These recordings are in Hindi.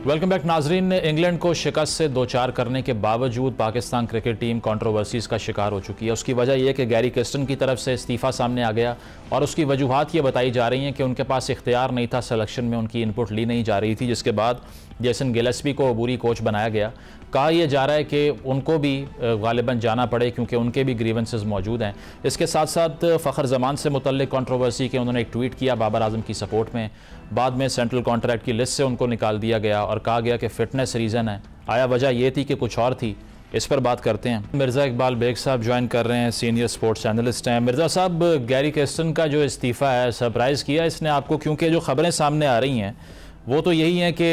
वेलकम बैक नाजरीन। इंग्लैंड को शिकस्त से दो चार करने के बावजूद पाकिस्तान क्रिकेट टीम कंट्रोवर्सीज़ का शिकार हो चुकी है। उसकी वजह यह कि गैरी किस्टन की तरफ से इस्तीफ़ा सामने आ गया और उसकी वजूहात ये बताई जा रही हैं कि उनके पास इख्तियार नहीं था, सिलेक्शन में उनकी इनपुट ली नहीं जा रही थी, जिसके बाद जेसन गिलेस्पी को अबूरी कोच बनाया गया। कहा यह जा रहा है कि उनको भी गालिबन जाना पड़े क्योंकि उनके भी ग्रीवेंसेस मौजूद हैं। इसके साथ साथ फ़खर जमान से मुतल्लिक कंट्रोवर्सी के उन्होंने एक ट्वीट किया बाबर आजम की सपोर्ट में। बाद में सेंट्रल कॉन्ट्रैक्ट की लिस्ट से उनको निकाल दिया गया और कहा गया कि फ़िटनेस रीज़न है। आया वजह यह थी कि कुछ और थी? इस पर बात करते हैं। मिर्ज़ा इकबाल बेग साहब ज्वाइन कर रहे हैं, सीनियर स्पोर्ट्स एनालिस्ट हैं। मिर्ज़ा साहब, गैरी किस्टन का जो इस्तीफ़ा है सरप्राइज़ किया इसने आपको? क्योंकि जो ख़बरें सामने आ रही हैं वो तो यही है कि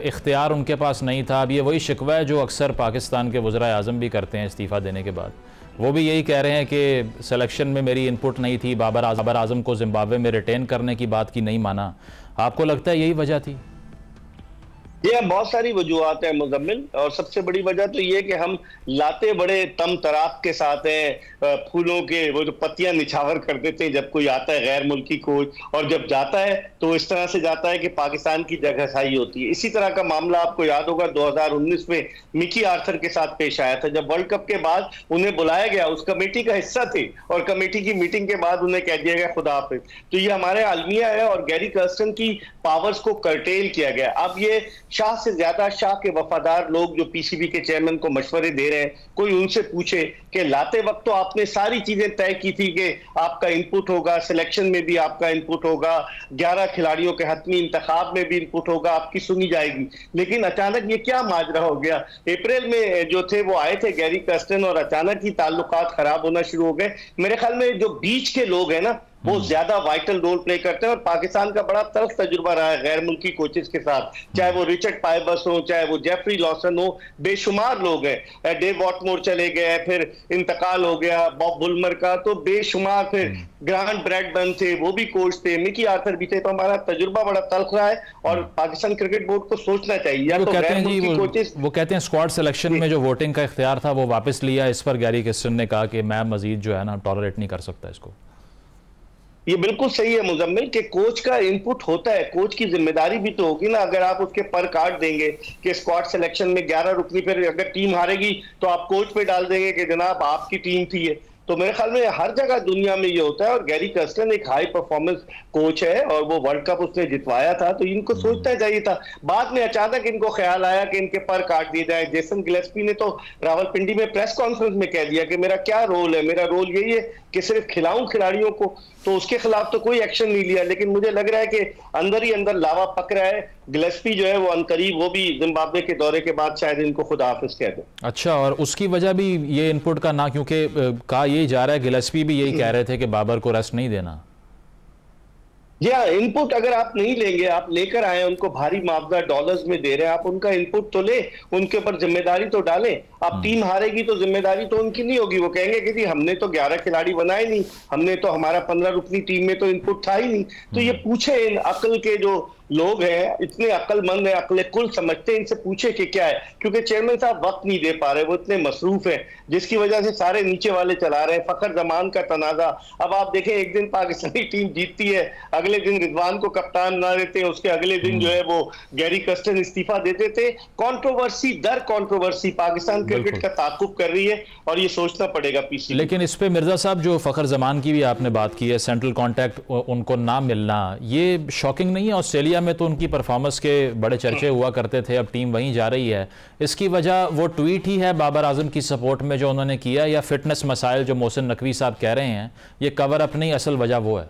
इख्तियार उनके पास नहीं था। अब ये वही शिकवा है जो अक्सर पाकिस्तान के वज़रा आज़म भी करते हैं इस्तीफ़ा देने के बाद। वो भी यही कह रहे हैं कि सिलेक्शन में मेरी इनपुट नहीं थी, बाबर आजम को जिम्बाब्वे में रिटेन करने की बात की नहीं माना। आपको लगता है यही वजह थी? ये बहुत सारी वजूहत है मुजम्मिल, और सबसे बड़ी वजह तो ये कि हम लाते बड़े तम तराक के साथ हैं, फूलों के वो जो पत्तियां निछावर कर देते हैं जब कोई आता है गैर मुल्की कोच, और जब जाता है तो इस तरह से जाता है कि पाकिस्तान की जगहसाई होती है। इसी तरह का मामला आपको याद होगा 2019 में मिकी आर्थर के साथ पेश आया था, जब वर्ल्ड कप के बाद उन्हें बुलाया गया, उस कमेटी का हिस्सा थे और कमेटी की मीटिंग के बाद उन्हें कह दिया गया खुदा हाफिज। तो ये हमारे आलमिया है और गैरी किस्टन की पावर्स को कर्टेल किया गया। अब ये शाह से ज्यादा शाह के वफादार लोग जो पीसीबी के चेयरमैन को मशवरे दे रहे हैं, कोई उनसे पूछे कि लाते वक्त तो आपने सारी चीजें तय की थी कि आपका इनपुट होगा, सिलेक्शन में भी आपका इनपुट होगा, 11 खिलाड़ियों के हतमी इंतखाब में भी इनपुट होगा, आपकी सुनी जाएगी। लेकिन अचानक ये क्या माजरा हो गया? अप्रैल में जो थे वो आए थे गैरी किस्टन और अचानक ही ताल्लुकात खराब होना शुरू हो गए। मेरे ख्याल में जो बीच के लोग हैं ना वो ज्यादा वाइटल रोल प्ले करते हैं, और पाकिस्तान का बड़ा तल्ख तजुर्बा रहा है गैर मुल्की कोचेस के साथ, चाहे वो रिचर्ड पाइबस हो, चाहे वो जेफरी लॉसन हो, बेशुमार लोग हैं। डेव वॉटमोर चले गए, फिर इंतकाल हो गया बॉब बुलमर का, तो बेशुमार, फिर ग्रांट ब्रैडबर्न थे, वो भी कोच थे, मिकी आर्थर भी थे। तो हमारा तजुर्बा बड़ा तल्ख रहा है और पाकिस्तान क्रिकेट बोर्ड को सोचना चाहिए। या तो गैर मुल्की कोचेस, वो कहते हैं स्क्वाड सिलेक्शन में जो वोटिंग का इख्तियार था वो वापस लिया। इस पर गैरी किस्टन ने कहा कि मैं मजीद जो है ना टॉलरेट नहीं कर सकता इसको। ये बिल्कुल सही है मुजम्मिल कि कोच का इनपुट होता है, कोच की जिम्मेदारी भी तो होगी ना। अगर आप उसके पर काट देंगे कि स्क्वाड सिलेक्शन में 11 रुकनी, फिर अगर टीम हारेगी तो आप कोच पे डाल देंगे कि जनाब आपकी टीम थी ये। तो मेरे ख्याल में हर जगह दुनिया में ये होता है, और गैरी किस्टन एक हाई परफॉर्मेंस कोच है और वो वर्ल्ड कप उसने जितवाया था, तो इनको सोचना चाहिए था। बाद में अचानक इनको ख्याल आया कि इनके पर काट दिए जाए। जेसन गिलेस्पी ने तो रावलपिंडी में प्रेस कॉन्फ्रेंस में कह दिया कि मेरा क्या रोल है, मेरा रोल यही है कि सिर्फ खिलाऊं खिलाड़ियों को। तो उसके खिलाफ तो कोई एक्शन नहीं लिया, लेकिन मुझे लग रहा है कि अंदर ही अंदर लावा पक रहा है। गिलेस्पी जो है वो अनकरीब, वो भी जिम्बाब्वे के दौरे के बाद शायद इनको खुदा हाफिज कह दे। अच्छा, और उसकी वजह भी ये इनपुट का ना, क्योंकि कहा यही जा रहा है, गिलेस्पी भी यही कह रहे थे कि बाबर को रेस्ट नहीं देना। या इनपुट अगर आप नहीं लेंगे, आप लेकर आए, उनको भारी मुआवजा डॉलर्स में दे रहे हैं, आप उनका इनपुट तो ले, उनके ऊपर जिम्मेदारी तो डालें। अब टीम हारेगी तो जिम्मेदारी तो उनकी नहीं होगी, वो कहेंगे कि जी हमने तो 11 खिलाड़ी बनाए नहीं, हमने तो, हमारा 15 रुकनी टीम में तो इनपुट था ही नहीं। तो ये पूछे इन अक्ल के जो लोग हैं, इतने अक्लमंद हैं, अक्ल कुल समझते हैं, इनसे पूछे कि क्या है। क्योंकि चेयरमैन साहब वक्त नहीं दे पा रहे, वो इतने मसरूफ हैं, जिसकी वजह से सारे नीचे वाले चला रहे हैं। फखर जमान का तनाजा, अब आप देखें, एक दिन पाकिस्तानी टीम जीतती है, अगले दिन रिजवान को कप्तान बना देते हैं, उसके अगले दिन जो है वो गैरी किस्टन इस्तीफा दे देते हैं। कंट्रोवर्सी दर कंट्रोवर्सी पाकिस्तान क्रिकेट का ताकुब कर रही है, और ये सोचना पड़ेगा पीसी। लेकिन इस पे मिर्जा साहब, जो फखर जमान की भी आपने बात की है, सेंट्रल कॉन्टैक्ट उनको ना मिलना, ये शॉकिंग नहीं है? ऑस्ट्रेलिया में तो उनकी परफॉर्मेंस के बड़े चर्चे हुआ करते थे, अब टीम वहीं जा रही है। इसकी वजह वो ट्वीट ही है बाबर आजम की सपोर्ट में जो उन्होंने किया, या फिटनेस मसाइल जो मोहसिन नकवी साहब कह रहे हैं ये कवर अप नहीं, असल वजह वो है?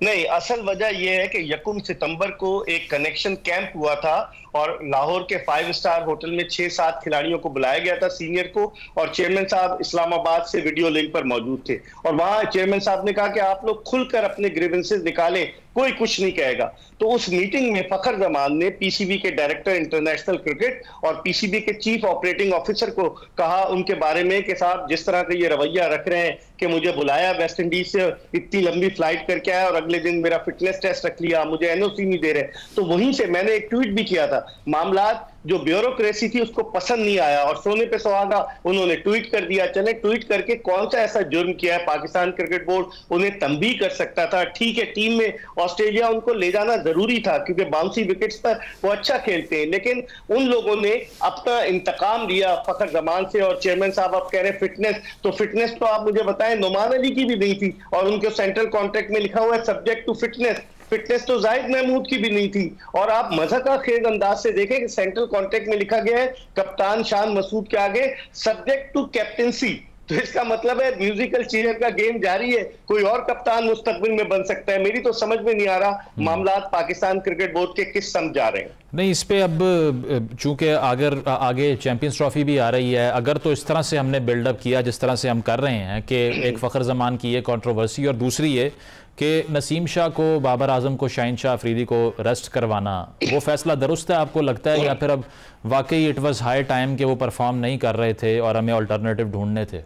नहीं, असल वजह यह है कि 1 सितंबर को एक कनेक्शन कैंप हुआ था और लाहौर के 5 स्टार होटल में 6-7 खिलाड़ियों को बुलाया गया था, सीनियर को, और चेयरमैन साहब इस्लामाबाद से वीडियो लिंक पर मौजूद थे। और वहां चेयरमैन साहब ने कहा कि आप लोग खुलकर अपने ग्रीवेंसेस निकालें, कोई कुछ नहीं कहेगा। तो उस मीटिंग में फखर जमान ने पीसीबी के डायरेक्टर इंटरनेशनल क्रिकेट और पीसीबी के चीफ ऑपरेटिंग ऑफिसर को कहा उनके बारे में कि साहब जिस तरह का ये रवैया रख रहे हैं कि मुझे बुलाया वेस्ट इंडीज से, इतनी लंबी फ्लाइट करके आया और अगले दिन मेरा फिटनेस टेस्ट रख लिया, मुझे एनओसी नहीं दे रहे। तो वहीं से मैंने एक ट्वीट भी किया था, मामलात जो ब्यूरोक्रेसी थी उसको पसंद नहीं आया और सोने पे सुहागा उन्होंने ट्वीट कर दिया। चले ट्वीट करके कौन सा ऐसा जुर्म किया है, पाकिस्तान क्रिकेट बोर्ड उन्हें तंबीह कर सकता था। ठीक है, टीम में ऑस्ट्रेलिया उनको ले जाना जरूरी था क्योंकि बाउंसी विकेट्स पर वो अच्छा खेलते हैं, लेकिन उन लोगों ने अपना इंतकाम लिया फखर जमान से। और चेयरमैन साहब आप कह रहे हैं फिटनेस, तो फिटनेस तो आप मुझे बताएं नुमान अली की भी नहीं थी और उनके सेंट्रल कॉन्ट्रैक्ट में लिखा हुआ है सब्जेक्ट टू फिटनेस। फिटनेस तो जाहिद महमूद की भी नहीं थी। और आप मज़ा खेज अंदाज से देखें कि सेंट्रल कॉन्ट्रैक्ट में लिखा गया है कप्तान शान मसूद के आगे सब्जेक्ट टू कैप्टेंसी। तो इसका मतलब है म्यूजिकल चेयर का गेम जारी है, कोई और कप्तान मुस्तकबिल में बन सकता है। मेरी तो समझ में नहीं आ रहा मामला पाकिस्तान क्रिकेट बोर्ड के किस समझ जा रहे हैं। नहीं, इस पे अब चूंकि अगर आगे चैंपियंस ट्रॉफी भी आ रही है, अगर तो इस तरह से हमने बिल्डअप किया जिस तरह से हम कर रहे हैं कि एक फ़खर जमान की ये कंट्रोवर्सी और दूसरी ये कि नसीम शाह को, बाबर आजम को, शाहीन शाह अफरीदी को रेस्ट करवाना, वो फैसला दुरुस्त है आपको लगता है, या फिर अब वाकई इट वाज हाई टाइम कि वो परफॉर्म नहीं कर रहे थे और हमें अल्टरनेटिव ढूंढने थे?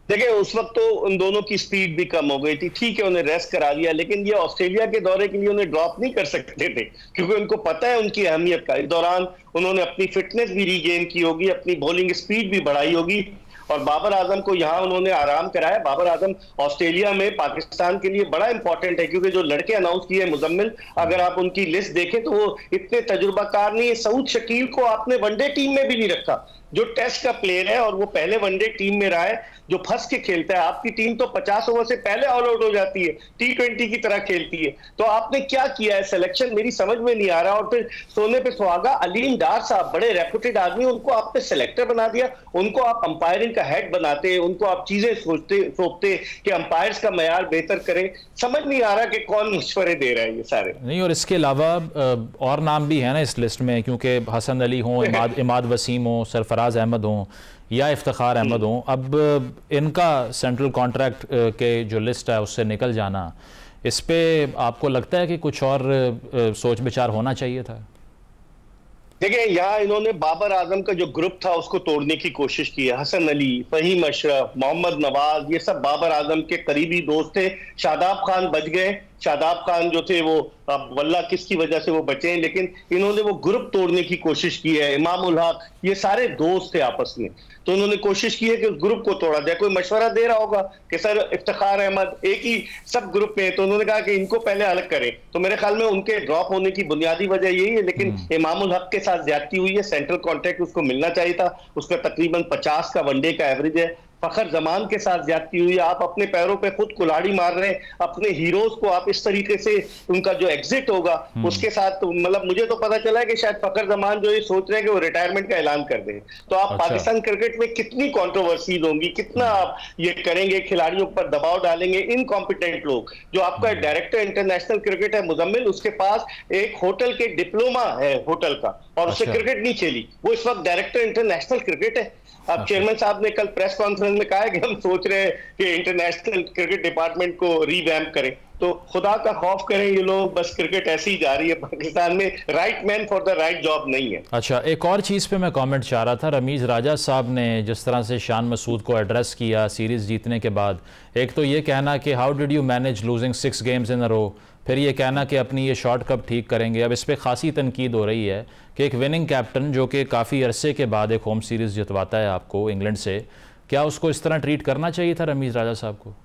देखिए उस वक्त तो उन दोनों की स्पीड भी कम हो गई थी। ठीक है, उन्हें रेस्ट करा दिया, लेकिन ये ऑस्ट्रेलिया के दौरे के लिए उन्हें ड्रॉप नहीं कर सकते थे क्योंकि उनको पता है उनकी अहमियत का। इस दौरान उन्होंने अपनी फिटनेस भी रीगेन की होगी, अपनी बॉलिंग स्पीड भी बढ़ाई होगी और बाबर आजम को यहाँ उन्होंने आराम कराया। बाबर आजम ऑस्ट्रेलिया में पाकिस्तान के लिए बड़ा इंपॉर्टेंट है क्योंकि जो लड़के अनाउंस किए मुजम्मिल, अगर आप उनकी लिस्ट देखें तो वो इतने तजुर्बाकार नहीं है। सऊद शकील को आपने वनडे टीम में भी नहीं रखा, जो टेस्ट का प्लेयर है और वो पहले वनडे टीम में रहा है, जो फंस के खेलता है। आपकी टीम तो 50 ओवर से पहले ऑल आउट हो जाती है, T20 की तरह खेलती है। तो आपने क्या किया है, सिलेक्शन मेरी समझ में नहीं आ रहा। और फिर सोने पे सुहागा, अलीम डार साहब बड़े रेपुटेड आदमी, उनको आपने सेलेक्टर बना दिया, उनको आप अंपायरिंग का हेड बनाते, उनको आप चीजें सोचते कि अंपायर्स का मयार बेहतर करें। समझ नहीं आ रहा कि कौन मशवरे दे रहा है ये सारे। नहीं, और इसके अलावा और नाम भी है ना इस लिस्ट में, क्योंकि हसन अली हों, इमाद वसीम हों, सरफराज अहमद हों या इफ्तिखार अहमद हों, अब इनका सेंट्रल कॉन्ट्रैक्ट के जो लिस्ट है उससे निकल जाना, इस पे आपको लगता है कि कुछ और सोच विचार होना चाहिए था? देखिए यहाँ इन्होंने बाबर आजम का जो ग्रुप था उसको तोड़ने की कोशिश की है। हसन अली, फहीम अशरफ, मोहम्मद नवाज, ये सब बाबर आजम के करीबी दोस्त थे। शादाब खान बच गए, शादाब खान जो थे वो अब वल्ला किसकी वजह से वो बचे हैं, लेकिन इन्होंने वो ग्रुप तोड़ने की कोशिश की है। इमाम उल हक, ये सारे दोस्त थे आपस में, तो उन्होंने कोशिश की है कि उस ग्रुप को तोड़ा जाए। कोई मशवरा दे रहा होगा कि सर इफ्तिखार अहमद एक ही सब ग्रुप में है, तो उन्होंने कहा कि इनको पहले अलग करें। तो मेरे ख्याल में उनके ड्रॉप होने की बुनियादी वजह यही है। लेकिन इमाम उल हक के साथ ज्यादती हुई है, सेंट्रल कॉन्ट्रैक्ट उसको मिलना चाहिए था, उसका तकरीबन 50 का वनडे का एवरेज है। फखर जमान के साथ ज्यादती हुई है, आप अपने पैरों पे खुद कुल्हाड़ी मार रहे हैं। अपने हीरोज को आप इस तरीके से, उनका जो एग्जिट होगा उसके साथ, मतलब मुझे तो पता चला है कि शायद फखर जमान जो ये सोच रहे हैं कि वो रिटायरमेंट का ऐलान कर दें। तो आप पाकिस्तान क्रिकेट में कितनी कंट्रोवर्सीज होंगी, कितना आप ये करेंगे, खिलाड़ियों पर दबाव डालेंगे। इनकॉम्पिटेंट लोग, जो आपका डायरेक्टर इंटरनेशनल क्रिकेट है मुजम्मिल, उसके पास एक होटल के डिप्लोमा है होटल का, और उससे क्रिकेट नहीं खेली, वो इस वक्त डायरेक्टर इंटरनेशनल क्रिकेट है। अब चेयरमैन साहब ने कल प्रेस कॉन्फ्रेंस में कहा है कि हम सोच रहे हैं कि इंटरनेशनल क्रिकेट डिपार्टमेंट को रीवैम्प करें। तो खुदा का खौफ करें ये लोग, बस क्रिकेट ऐसी ही जा रही है पाकिस्तान में, right man for the right job नहीं है। अच्छा, एक और चीज़ पे मैं कमेंट चाह रहा था। रमीज़ राजा साहब ने जिस तरह से शान मसूद को एड्रेस किया सीरीज़ जीतने के बाद, एक तो ये कहना कि how did you manage losing 6 games in a row, फिर ये कहना कि अपनी ये शॉट कब ठीक करेंगे। अब इस पर खासी तनकीद हो रही है कि एक विनिंग कैप्टन जो कि काफ़ी अरसे के बाद एक होम सीरीज़ जितवाता है आपको इंग्लैंड से, क्या उसको इस तरह ट्रीट करना चाहिए था रमीज़ राजा साहब को?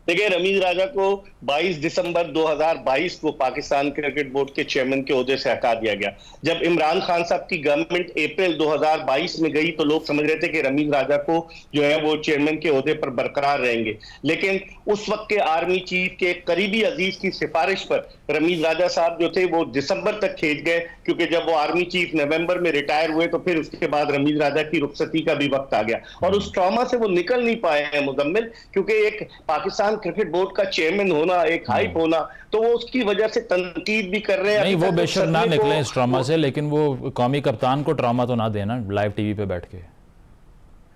देखिए रमीज राजा को 22 दिसंबर 2022 को पाकिस्तान क्रिकेट बोर्ड के चेयरमैन के ओहदे से हटा दिया गया। जब इमरान खान साहब की गवर्नमेंट अप्रैल 2022 में गई तो लोग समझ रहे थे कि रमीज राजा को जो है वो चेयरमैन के ओहदे पर बरकरार रहेंगे, लेकिन उस वक्त के आर्मी चीफ के करीबी अजीज की सिफारिश पर रमीज राजा साहब जो थे वो दिसंबर तक खींच गए, क्योंकि जब वो आर्मी चीफ नवंबर में रिटायर हुए तो फिर उसके बाद रमीज राजा की रुखसती का भी वक्त आ गया और उस ट्रॉमा से वो निकल नहीं पाए हैं मुजम्मिल, क्योंकि एक पाकिस्तान क्रिकेट बोर्ड का चेयरमैन होना, एक हाइप होना, तो वो उसकी वजह से तनकीद भी कर रहे हैं। नहीं, वो बेशक ना निकले इस ट्रॉमा से, लेकिन वो कौमी कप्तान को ट्रॉमा तो ना देना लाइव टीवी पे बैठ के।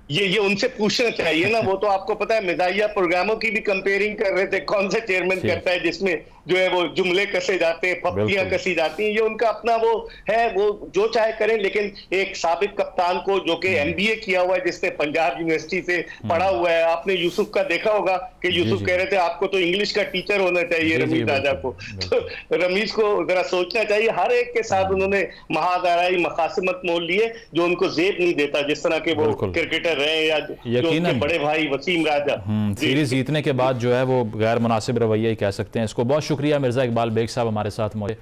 ये उनसे पूछना चाहिए ना, वो तो आपको पता है मिजाहिया प्रोग्रामों की भी कंपेयरिंग कर रहे थे, कौन सा चेयरमैन करता है जिसमें जो है वो जुमले कसे जाते हैं, पप्तियां कसी जाती हैं, ये उनका अपना वो है, वो जो चाहे करें। लेकिन एक साबिक कप्तान को जो कि MBA किया हुआ है, जिसने पंजाब यूनिवर्सिटी से पढ़ा हुआ है, आपने यूसुफ का देखा होगा कि यूसुफ कह रहे थे आपको तो इंग्लिश का टीचर होना चाहिए रमीज राजा को। तो रमीज को जरा सोचना चाहिए, हर एक के साथ उन्होंने महादाराई मखासिमत मोल लिए जो उनको जेब नहीं देता, जिस तरह के वो क्रिकेटर रहे या जो उनके बड़े भाई वसीम राजा। सीरीज जीतने के बाद जो है वो गैर मुनासिब रवैया ही कह सकते हैं इसको। बहुत शुक्रिया मिर्जा इकबाल बेग साहब हमारे साथ मौजूद।